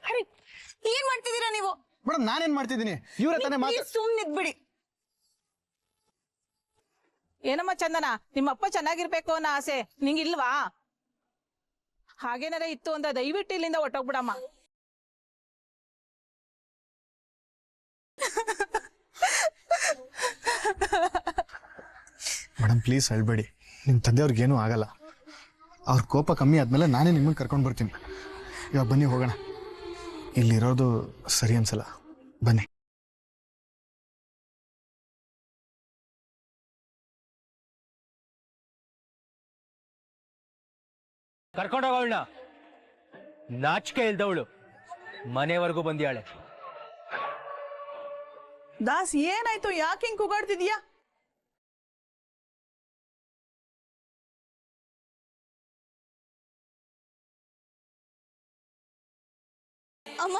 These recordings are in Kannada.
ಹರಿ ಏನ್ ಮಾಡ್ತಿದ್ದೀರಾ ನೀವು? ಮೇಡಮ್ ನಾನೇನ್ ಮಾಡ್ತಿದ್ದೀನಿ? ಇವ್ರ ತಾನೇ ಮಾತು. ಸುಮ್ಮನಿದ್ಬಿಡಿ. ಏನಮ್ಮ ಚಂದನ, ನಿಮ್ಮಪ್ಪ ಚೆನ್ನಾಗಿರ್ಬೇಕು ಅನ್ನೋ ಆಸೆ ನಿಂಗಿಲ್ವಾ? ಹಾಗೇನಾರ ಇತ್ತು ಅಂತ ದಯವಿಟ್ಟು ಇಲ್ಲಿಂದ ಹೊಟ್ಟೋಗ್ಬಿಡಮ್ಮ. ಮೇಡಮ್ ಪ್ಲೀಸ್ ಹೇಳ್ಬೇಡಿ, ನಿಮ್ಮ ತಂದೆಯವ್ರಿಗೇನೂ ಆಗಲ್ಲ. ಅವ್ರ ಕೋಪ ಕಮ್ಮಿ ಆದ್ಮೇಲೆ ನಾನೇ ನಿಮ್ಮನ್ನು ಕರ್ಕೊಂಡು ಬರ್ತೀನಿ. ಇವಾಗ ಬನ್ನಿ ಹೋಗೋಣ, ಇಲ್ಲಿರೋದು ಸರಿ ಅನ್ಸಲ್ಲ. ಬನ್ನಿ. ಕರ್ಕೊಂಡೋಗವಳನ್ನ, ನಾಚಿಕೆ ಇಲ್ದವಳು ಮನೆವರೆಗೂ ಬಂದಿಯಾಳೆ. ದಾಸ್ ಏನಾಯ್ತು? ಯಾಕೆ ಹಿಂಗ್ ಕೂಗಾಡ್ತಿದ್ಯಾ? ಅಮ್ಮ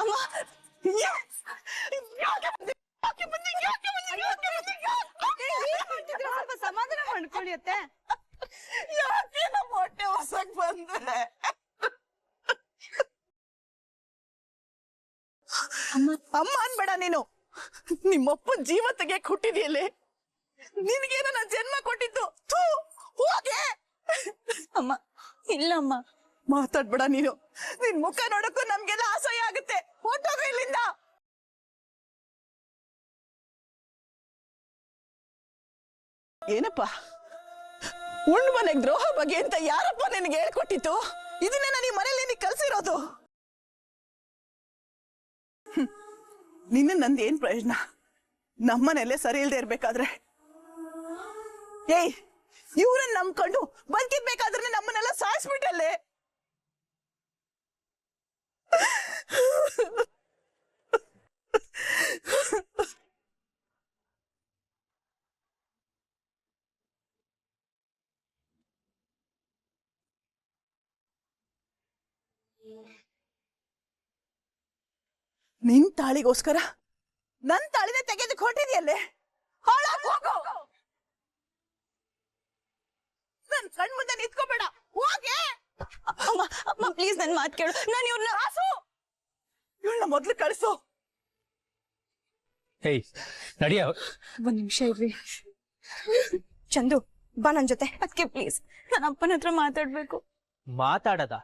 ಅಮ್ಮ ಸ್ವಲ್ಪ ಸಮಾಧಾನ ಮಾಡ್ಕೊಳ್ಳಿ ಅತ್ತೆ. ಯಾಕೆ ನಮ್ಮ ಹೊಟ್ಟೆ ಹೊಸಕ್ ಬಂದ್ರೆ? ಅಮ್ಮ ಅನ್ಬೇಡ ನೀನು. ನಿಮ್ಮಪ್ಪ ಜೀವ ತೆಗಿಯಕ್ ಹುಟ್ಟಿದ್ಯಲ್ಲೇ, ನಿನ್ಗೇನ ನಾನು ಜನ್ಮ ಕೊಟ್ಟಿದ್ದು. ಹೋಗೆ. ಅಮ್ಮ ಇಲ್ಲಮ್ಮ. ಮಾತಾಡ್ಬೇಡ ನೀನು. ನಿನ್ ಮುಖ ನೋಡಕ್ಕೂ ನಮ್ಗೆಲ್ಲ ಅಸಹ್ಯ ಆಗುತ್ತೆ. ಹೊಟ್ಟೋಗ ಇಲ್ಲಿಂದ. ಏನಪ್ಪ ಉಣ್ಣು ಮನೆಗ್ ದ್ರೋಹ ಬಗ್ಗೆ ಅಂತ ಯಾರಪ್ಪ ನಿನಗೆ ಹೇಳ್ಕೊಟ್ಟಿತ್ತು? ಇದನ್ನೇ ನಾನು ಈ ಮನೇಲಿ ನಿನಗೆ ಕಲ್ಸಿರೋದು. ನಿನ್ನ ನಂದು ಏನ್ ಪ್ರಯೋಜನ? ನಮ್ಮನೆಯಲ್ಲೇ ಸರಿ ಇಲ್ದೆ ಇರ್ಬೇಕಾದ್ರೆ ಏಯ್ ಇವ್ರನ್ನ ನಂಬ್ಕೊಂಡು ಬದುಕಿರ್ಬೇಕಾದ್ರೆ ನಮ್ಮನ್ನೆಲ್ಲ ಸಾಯಿಸ್ಬಿಟ್ಟಲ್ಲೇ. ನಿನ್ ತಾಳಿಗೋಸ್ಕರ ನನ್ ತಾಳಿನ ತೆಗೆದಕ್ಕೆ ಹೊಟ್ಟಿದ್ಯಲ್ಲೇ. ಹಾಳಾಗ್ ಹೋಗು. ನನ್ ಕಣ್ ಮುಂದೆ ನಿಂತ್ಕೋಬೇಡ. ಹೋಗೆ. ಅಮ್ಮ ಅಮ್ಮ ಪ್ಲೀಸ್ ನನ್ ಮಾತು ಕೇಳು. ನಾನು ಇವ್ರನ್ನ ಇವಳನ್ನ ಮೊದ್ಲು ಕಳಿಸು. ಹೇಯ್ ನಡಿಯ. ಒಂದ್ ನಿಮಿಷ ಇರ್ರಿ. ಚಂದು ಬಾ ನನ್ ಜೊತೆ. ಅದಕ್ಕೆ ಪ್ಲೀಸ್ ನನ್ನ ಅಪ್ಪನ ಹತ್ರ ಮಾತಾಡ್ಬೇಕು. ಮಾತಾಡದ?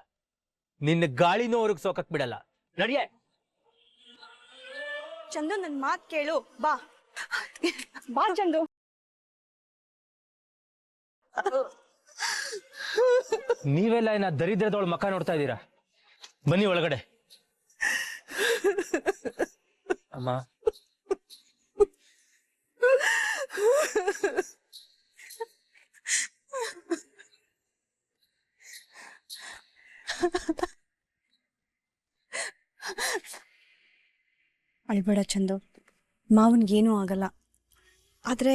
ನಿನ್ನ ಗಾಳಿನೂ ಅವ್ರಿಗೆ ಸೋಕಕ್ ಬಿಡಲ್ಲ. ನಡಿಯ. ಚಂದು ನನ್ ಮಾತ್ ಕೇಳು. ಬಾ ಬಾ ಚಂದು. ನೀವೆಲ್ಲ ಏನ ದರಿದ್ರದವಳ ಮಕ್ಕ ನೋಡ್ತಾ ಇದ್ದೀರಾ? ಬನ್ನಿ ಒಳಗಡೆ. ಅಮ್ಮ ಅಳ್ಬೇಡ ಚಂದು, ಮಾವನ್ಗೇನೂ ಆಗಲ್ಲ. ಆದ್ರೆ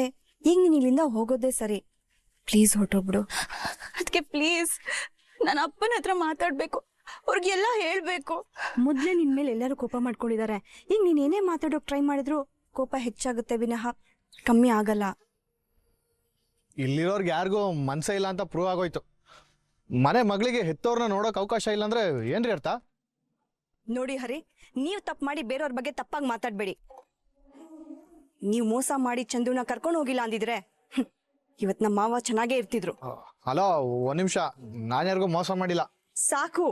ಈಗ ನೀನ್ ಇಲ್ಲಿಂದ ಹೋಗೋದೇ ಸರಿ. ಪ್ಲೀಸ್ ಹೊರಟೋಗ್ಬಿಡು. ಅದಕ್ಕೆ ಪ್ಲೀಸ್ ನನ್ನ ಅಪ್ಪನ ಹತ್ರ ಮಾತಾಡ್ಬೇಕು. ಅವ್ರಿಗೆಲ್ಲ ಹೇಳ್ಬೇಕು. ಮೊದ್ಲೇ ನಿನ್ ಮೇಲೆ ಎಲ್ಲರೂ ಕೋಪ ಮಾಡ್ಕೊಂಡಿದ್ದಾರೆ. ಈಗ ನೀನ್ ಏನೇ ಮಾತಾಡೋಕ್ ಟ್ರೈ ಮಾಡಿದ್ರು ಕೋಪ ಹೆಚ್ಚಾಗುತ್ತೆ ವಿನಃ ಕಮ್ಮಿ ಆಗಲ್ಲ. ಇಲ್ಲಿರೋರ್ಗೆ ಯಾರಿಗೂ ಮನ್ಸ ಇಲ್ಲ ಅಂತ ಪ್ರೂವ್ ಆಗೋಯ್ತು. ಮನೆ ಮಗಳಿಗೆ ಹೆತ್ತವ್ರನ್ನ ನೋಡೋಕೆ ಅವಕಾಶ ಇಲ್ಲ ಅಂದ್ರೆ ಏನ್ರಿ ಅರ್ಥ? ನೋಡಿ ಹರಿ, ನೀವ್ ತಪ್ಪು ಮಾಡಿ ಬೇರೆಯವ್ರ ಬಗ್ಗೆ ತಪ್ಪಾಗಿ ಮಾತಾಡ್ಬೇಡಿ. ನೀವ್ ಮೋಸ ಮಾಡಿ ಚಂದುನ ಕರ್ಕೊಂಡು ಹೋಗಿಲ್ಲ ಅಂದಿದ್ರೆ ಇವತ್ ನಮ್ಮ ಮಾವ ಚೆನ್ನಾಗೇ ಇರ್ತಿದ್ರು. ಹಲೋ ಒಂದ್ ನಿಮಿಷ, ನಾನು ಯಾರಿಗೂ ಮೋಸ ಮಾಡಿಲ್ಲ. ಸಾಕು,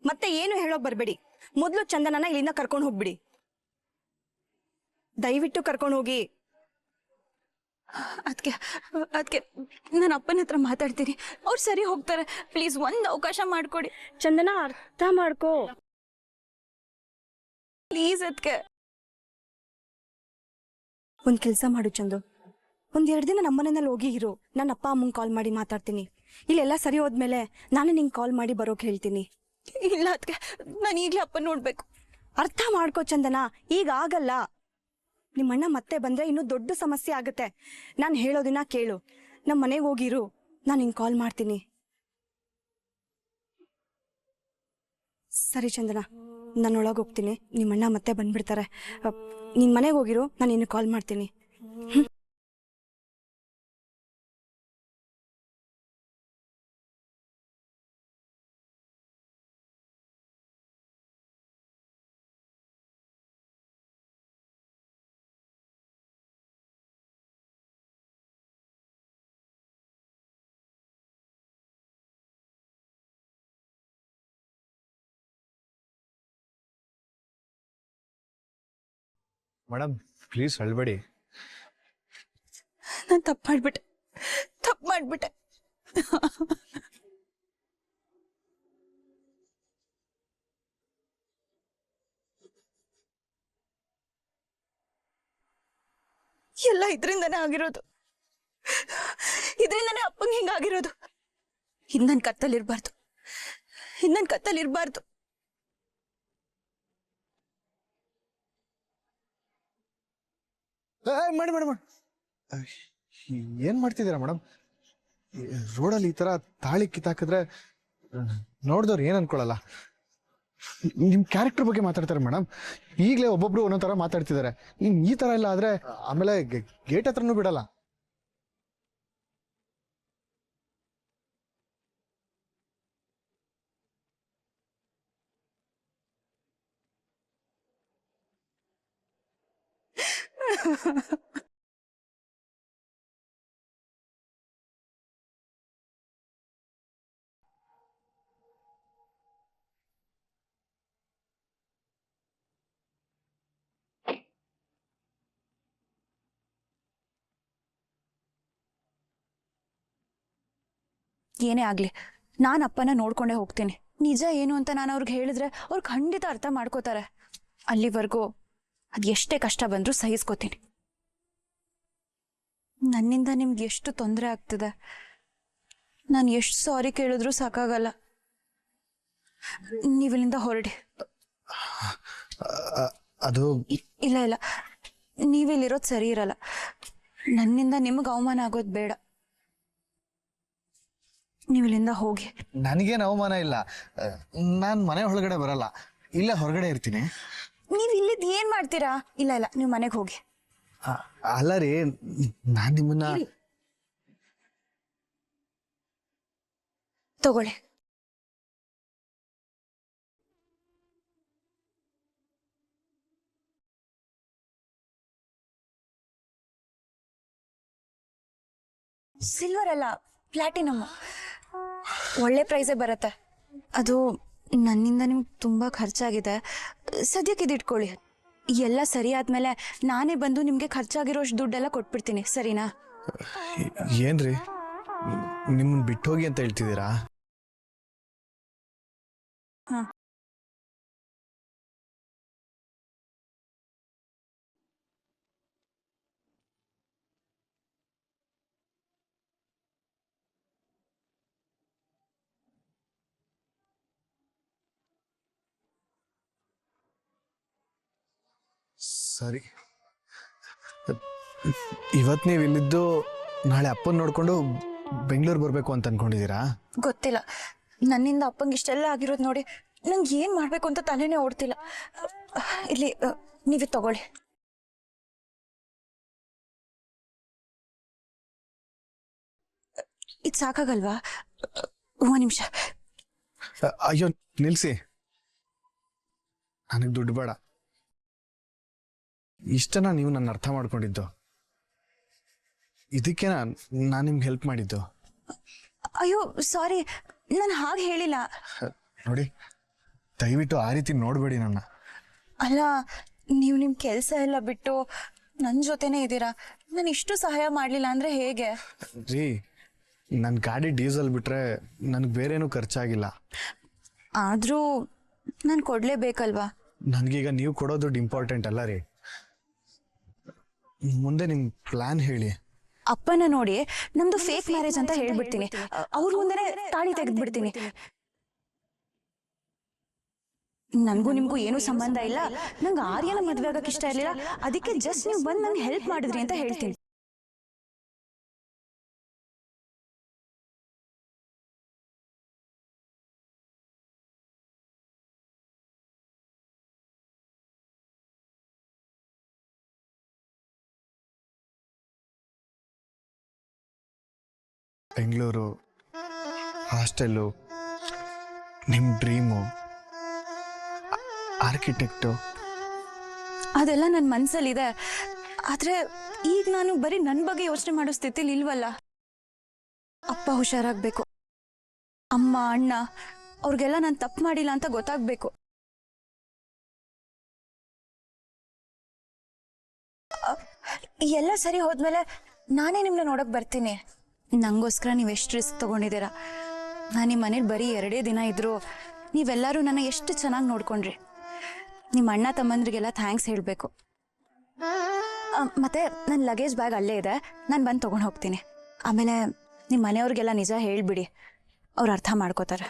ಮತ್ತೆ ಏನು ಹೇಳೋಕ್ ಬರ್ಬೇಡಿ. ಮೊದ್ಲು ಚಂದನನ ಇಲ್ಲಿಂದ ಕರ್ಕೊಂಡು ಹೋಗ್ಬಿಡಿ. ದಯವಿಟ್ಟು ಕರ್ಕೊಂಡು ಹೋಗಿ. ಅದಕ್ಕೆ ನನ್ನ ಅಪ್ಪನ ಹತ್ರ ಮಾತಾಡ್ತೀನಿ. ಅವ್ರು ಸರಿ ಹೋಗ್ತಾರೆ. ಪ್ಲೀಸ್ ಒಂದ್ ಅವಕಾಶ ಮಾಡ್ಕೊಡಿ. ಚಂದನ ಅರ್ಥ ಮಾಡ್ಕೋ ಪ್ಲೀಸ್. ಅದಕ್ಕೆ ಒಂದ್ ಕೆಲ್ಸ ಮಾಡು ಚಂದು, ಒಂದೆರಡು ದಿನ ನಮ್ಮನೆಯಲ್ಲಿ ಹೋಗಿ ಇರು. ನನ್ನ ಅಪ್ಪ ಅಮ್ಮಂಗೆ ಕಾಲ್ ಮಾಡಿ ಮಾತಾಡ್ತೀನಿ. ಇಲ್ಲೆಲ್ಲ ಸರಿ ಹೋದ್ಮೇಲೆ ನಾನು ನಿಂಗೆ ಕಾಲ್ ಮಾಡಿ ಬರೋಕ್ ಹೇಳ್ತೀನಿ. ಇಲ್ಲ ಅದಕ್ಕೆ ನಾನು ಈಗಲೇ ಅಪ್ಪ ನೋಡ್ಬೇಕು. ಅರ್ಥ ಮಾಡ್ಕೋ ಚಂದನ, ಈಗ ಆಗಲ್ಲ. ನಿಮ್ಮಣ್ಣ ಮತ್ತೆ ಬಂದ್ರೆ ಇನ್ನೂ ದೊಡ್ಡ ಸಮಸ್ಯೆ ಆಗುತ್ತೆ. ನಾನು ಹೇಳೋದನ್ನ ಕೇಳು. ನಮ್ಮ ಮನೆಗೆ ಹೋಗಿರು, ನಾನು ನಿಂಗೆ ಕಾಲ್ ಮಾಡ್ತೀನಿ. ಸರಿ ಚಂದನ, ನಾನು ಒಳಗೆ ಹೋಗ್ತೀನಿ. ನಿಮ್ಮಣ್ಣ ಮತ್ತೆ ಬಂದ್ಬಿಡ್ತಾರೆ. ನಿನ್ನ ಮನೆಗೆ ಹೋಗಿರು, ನಾನು ನಿನ್ನ ಕಾಲ್ ಮಾಡ್ತೀನಿ. ಮೇಡಮ್ ಪ್ಲೀಸ್ ಅಳ್ಬೇಡಿ. ನಾನು ತಪ್ಪು ಮಾಡ್ಬಿಟ್ಟೆ. ಎಲ್ಲ ಇದರಿಂದನೇ ಆಗಿರೋದು. ಇದರಿಂದನೇ ಅಪ್ಪಂಗೆ ಹಿಂಗಾಗಿರೋದು. ಇನ್ನನ್ ಕತ್ತಲಿರ್ಬಾರ್ದು. ಮಾಡಿ ಮಾಡಿ ಮಾಡಿ ಏನ್ ಮಾಡ್ತಿದ್ದೀರಾ ಮೇಡಮ್? ರೋಡಲ್ಲಿ ಈ ತರ ತಾಳಿ ಕಿತ್ತಾಕಿದ್ರೆ ನೋಡ್ದವ್ರು ಏನ್ ಅನ್ಕೊಳಲ್ಲ. ನಿಮ್ ಕ್ಯಾರೆಕ್ಟರ್ ಬಗ್ಗೆ ಮಾತಾಡ್ತಾರೆ ಮೇಡಮ್. ಈಗಲೇ ಒಬ್ಬೊಬ್ರು ಒಂದೊಂದ್ ತರ ಮಾತಾಡ್ತಿದ್ದಾರೆ. ಈ ತರ ಎಲ್ಲ ಆದ್ರೆ ಆಮೇಲೆ ಗೇಟ್ ಹತ್ರನೂ ಬಿಡಲ್ಲ. ಏನೇ ಆಗ್ಲಿ ನಾನು ಅಪ್ಪನ ನೋಡ್ಕೊಂಡೇ ಹೋಗ್ತೀನಿ. ನಿಜ ಏನು ಅಂತ ನಾನು ಅವ್ರಿಗೆ ಹೇಳಿದ್ರೆ ಅವ್ರು ಖಂಡಿತ ಅರ್ಥ ಮಾಡ್ಕೋತಾರೆ. ಅಲ್ಲಿವರೆಗೂ ಅದ್ ಎಷ್ಟೇ ಕಷ್ಟ ಬಂದ್ರೂ ಸಹಿಸ್ಕೋತೀನಿ. ನನ್ನಿಂದ ನಿಮ್ಗೆ ಎಷ್ಟು ತೊಂದರೆ ಆಗ್ತಿದೆ. ನಾನು ಎಷ್ಟು ಸಾರಿ ಕೇಳಿದ್ರು ಸಾಕಾಗಲ್ಲ. ನೀವಿಲ್ಲಿಂದ ಹೊರಡಿ. ಅದು ಇಲ್ಲ ನೀವಿಲ್ಲಿರೋದು ಸರಿ ಇರಲ್ಲ. ನನ್ನಿಂದ ನಿಮಗೆ ಅವಮಾನ ಆಗೋದು ಬೇಡ. ನೀವಿಲ್ಲಿಂದ ಹೋಗಿ. ನನಗೇನು ಅವಮಾನ ಇಲ್ಲ. ನಾನ್ ಮನೆ ಒಳಗಡೆ ಬರಲ್ಲ, ಇಲ್ಲೇ ಹೊರಗಡೆ ಇರ್ತೀನಿ. ನೀವ್ ಇಲ್ಲಿದ್ ಏನ್ ಮಾಡ್ತೀರಾ? ಇಲ್ಲ ನೀವು ಮನೆಗೆ ಹೋಗಿ. ಅಲ್ಲ ರೀ, ನಾನ್ ನಿಮ್ಮನ್ನ ತಗೊಳ್ಳಿ. ಸಿಲ್ವರ್ ಅಲ್ಲ, ಪ್ಲಾಟಿನಮ್. ಒಳ್ಳೆ ಪ್ರೈಸೇ ಬರುತ್ತೆ. ಅದು ನನ್ನಿಂದ ನಿಮ್ಗೆ ತುಂಬಾ ಖರ್ಚಾಗಿದೆ. ಸದ್ಯಕ್ಕೆ ಇದಿಟ್ಕೊಳ್ಳಿ. ಎಲ್ಲ ಸರಿ ಆದ್ಮೇಲೆ ನಾನೇ ಬಂದು ನಿಮ್ಗೆ ಖರ್ಚಾಗಿರೋಷ್ಟು ದುಡ್ಡೆಲ್ಲ ಕೊಟ್ಬಿಡ್ತೀನಿ, ಸರಿನಾ? ಏನ್ರಿ ನಿಮ್ಮನ್ ಬಿಟ್ಟು ಹೋಗಿ ಅಂತ ಹೇಳ್ತಿದ್ದೀರಾ? ಹಾ. ಸರಿ, ಇವತ್ ನೀವ್ ಇಲ್ಲಿದ್ದು ನಾಳೆ ಅಪ್ಪನ್ ನೋಡ್ಕೊಂಡು ಬೆಂಗಳೂರು ಬರ್ಬೇಕು ಅಂತ ಅನ್ಕೊಂಡಿದೀರಾ? ಗೊತ್ತಿಲ್ಲ, ನನ್ನಿಂದ ಅಪ್ಪಂಗೆ ಇಷ್ಟೆಲ್ಲ ಆಗಿರೋದು ನೋಡಿ ನಂಗೆ ಏನ್ ಮಾಡ್ಬೇಕು ಅಂತ ತಲೆನೇ ಓಡ್ತಿಲ್ಲ. ಇಲ್ಲಿ ನೀವೇ ತಗೊಳ್ಳಿ. ಇದು ಸಾಕಾಗಲ್ವಾ? ಒಂದ್ ನಿಮಿಷ. ಅಯ್ಯೋ ನಿಲ್ಸಿ, ನನಗ್ ದುಡ್ಡು ಬೇಡ. ಇಷ್ಟನ ನೀವು ನನ್ನ ಅರ್ಥ ಮಾಡ್ಕೊಂಡಿದ್ದು? ಇದಕ್ಕೆ ನಾನು ನಿಮ್ಗೆ ಹೆಲ್ಪ್ ಮಾಡಿದ್ದು. ಅಯ್ಯೋ ಸಾರಿ, ನಾನು ಹಾಗೆ ಹೇಳಿಲ್ಲ. ನೋಡಿ, ದಯವಿಟ್ಟು ಆ ರೀತಿ ನೋಡ್ಬೇಡಿ ನನ್ನ. ಅಲ್ಲ, ನೀವು ನಿಮ್ಮ ಕೆಲಸ ಎಲ್ಲ ಬಿಟ್ಟು ನನ್ನ ಜೊತೆನೇ ಇದ್ದೀರಾ. ನಾನು ಇಷ್ಟು ಸಹಾಯ ಮಾಡಲಿಲ್ಲ ಅಂದ್ರೆ ಹೇಗೆ? ರೀ, ನನ್ನ ಗಾಡಿ ಡೀಸೆಲ್ ಬಿಟ್ರೆ ನನಗೆ ಬೇರೇನೂ ಖರ್ಚಾಗಿಲ್ಲ. ಆದರೂ ನಾನು ಕೊಡಲೇಬೇಕಲ್ವಾ? ನನಗೀಗ ನೀವು ಕೊಡೋ ದುಡ್ಡು ಇಂಪಾರ್ಟೆಂಟ್ ಅಲ್ಲ ರೀ. ಮುಂದೆ ನಿಮ್ಮ ಪ್ಲಾನ್ ಹೇಳಿ. ಅಪ್ಪನ ನೋಡಿ ನಮ್ದು ಫೇಕ್ ಮ್ಯಾರೇಜ್ ಅಂತ ಹೇಳ್ಬಿಡ್ತೀನಿ. ಅವ್ರ ಮುಂದೆನೆ ತಾಳಿ ತೆಗೆದ್ಬಿಡ್ತೀನಿ. ನನ್ಗೂ ನಿಮ್ಗೂ ಏನೂ ಸಂಬಂಧ ಇಲ್ಲ. ನಂಗೆ ಆರ್ಯನ ಮದ್ವೆ ಆಗಕ್ಕೆ ಇಷ್ಟ ಇರಲಿಲ್ಲ. ಅದಕ್ಕೆ ಜಸ್ಟ್ ನೀವು ಬಂದು ನಂಗೆ ಹೆಲ್ಪ್ ಮಾಡಿದ್ರಿ ಅಂತ ಹೇಳ್ತೀನಿ. ಬೆಂಗಳೂರು, ಹಾಸ್ಟೆಲ್ಲು, ನಿಮ್ಮ ಡ್ರೀಮು, ಆರ್ಕಿಟೆಕ್ಟು, ಅದೆಲ್ಲ ನನ್ನ ಮನಸ್ಸಲ್ಲಿದೆ. ಆದರೆ ಈಗ ನಾನು ಬರೀ ನನ್ನ ಬಗ್ಗೆ ಯೋಚನೆ ಮಾಡೋ ಸ್ಥಿತಿಲಿ ಇಲ್ವಲ್ಲ. ಅಪ್ಪ ಹುಷಾರಾಗಬೇಕು. ಅಮ್ಮ ಅಣ್ಣ ಅವ್ರಿಗೆಲ್ಲ ನಾನು ತಪ್ಪು ಮಾಡಿಲ್ಲ ಅಂತ ಗೊತ್ತಾಗಬೇಕು. ಎಲ್ಲ ಸರಿ ಹೋದ್ಮೇಲೆ ನಾನೇ ನಿಮ್ಮನ್ನ ನೋಡಕ್ ಬರ್ತೀನಿ. ನಂಗೋಸ್ಕರ ನೀವು ಎಷ್ಟು ರಿಸ್ಕ್ ತಗೊಂಡಿದ್ದೀರಾ. ನಾನು ನಿಮ್ಮ ಮನೇಲಿ ಬರೀ 2 ದಿನ ಇದ್ರು ನೀವೆಲ್ಲರೂ ನನ್ನ ಎಷ್ಟು ಚೆನ್ನಾಗಿ ನೋಡ್ಕೊಂಡ್ರಿ. ನಿಮ್ಮ ಅಣ್ಣ ತಮ್ಮಂದ್ರಿಗೆಲ್ಲ ಥ್ಯಾಂಕ್ಸ್ ಹೇಳಬೇಕು. ಮತ್ತೆ ನನ್ನ ಲಗೇಜ್ ಬ್ಯಾಗ್ ಅಲ್ಲೇ ಇದೆ, ನಾನು ಬಂದು ತೊಗೊಂಡು ಹೋಗ್ತೀನಿ. ಆಮೇಲೆ ನಿಮ್ಮ ಮನೆಯವ್ರಿಗೆಲ್ಲ ನಿಜ ಹೇಳ್ಬಿಡಿ, ಅವ್ರು ಅರ್ಥ ಮಾಡ್ಕೋತಾರೆ.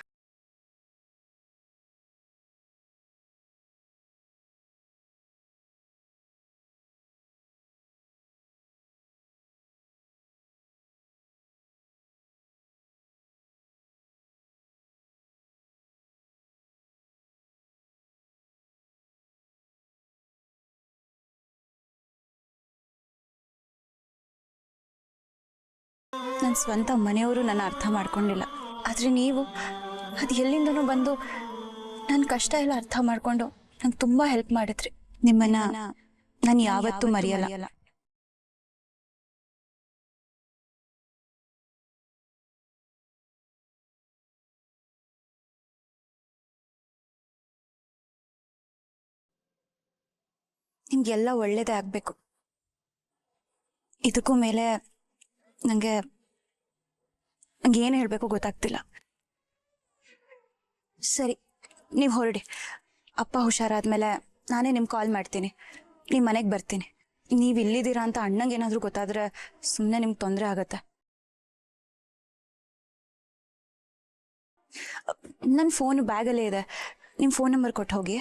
ನನ್ನ ಸ್ವಂತ ಮನೆಯವರು ನನ್ನ ಅರ್ಥ ಮಾಡ್ಕೊಂಡಿಲ್ಲ. ಆದರೆ ನೀವು ಅದು ಎಲ್ಲಿಂದನೂ ಬಂದು ನನ್ನ ಕಷ್ಟ ಎಲ್ಲ ಅರ್ಥ ಮಾಡ್ಕೊಂಡು ನಂಗೆ ತುಂಬ ಹೆಲ್ಪ್ ಮಾಡಿದ್ರಿ. ನಿಮ್ಮನ್ನ ನಾನು ಯಾವತ್ತೂ ಮರೆಯಲ್ಲ. ನಿಮ್ಗೆಲ್ಲ ಒಳ್ಳೇದೇ ಆಗಬೇಕು. ಇದಕ್ಕೂ ಮೇಲೆ ನನಗೆ ಏನು ಹೇಳಬೇಕು ಗೊತ್ತಾಗ್ತಿಲ್ಲ. ಸರಿ, ನೀವು ಹೊರಡಿ. ಅಪ್ಪ ಹುಷಾರಾದ್ಮೇಲೆ ನಾನೇ ನಿಮ್ಗೆ ಕಾಲ್ ಮಾಡ್ತೀನಿ. ನಿಮ್ಮ ಮನೆಗೆ ಬರ್ತೀನಿ. ನೀವು ಇಲ್ಲಿದ್ದೀರಾ ಅಂತ ಅಣ್ಣಂಗೆ ಏನಾದರೂ ಗೊತ್ತಾದರೆ ಸುಮ್ಮನೆ ನಿಮ್ಗೆ ತೊಂದರೆ ಆಗತ್ತೆ. ನನ್ನ ಫೋನು ಬ್ಯಾಗಲ್ಲೇ ಇದೆ. ನಿಮ್ಮ ಫೋನ್ ನಂಬರ್ ಕೊಟ್ಟು ಹೋಗಿ.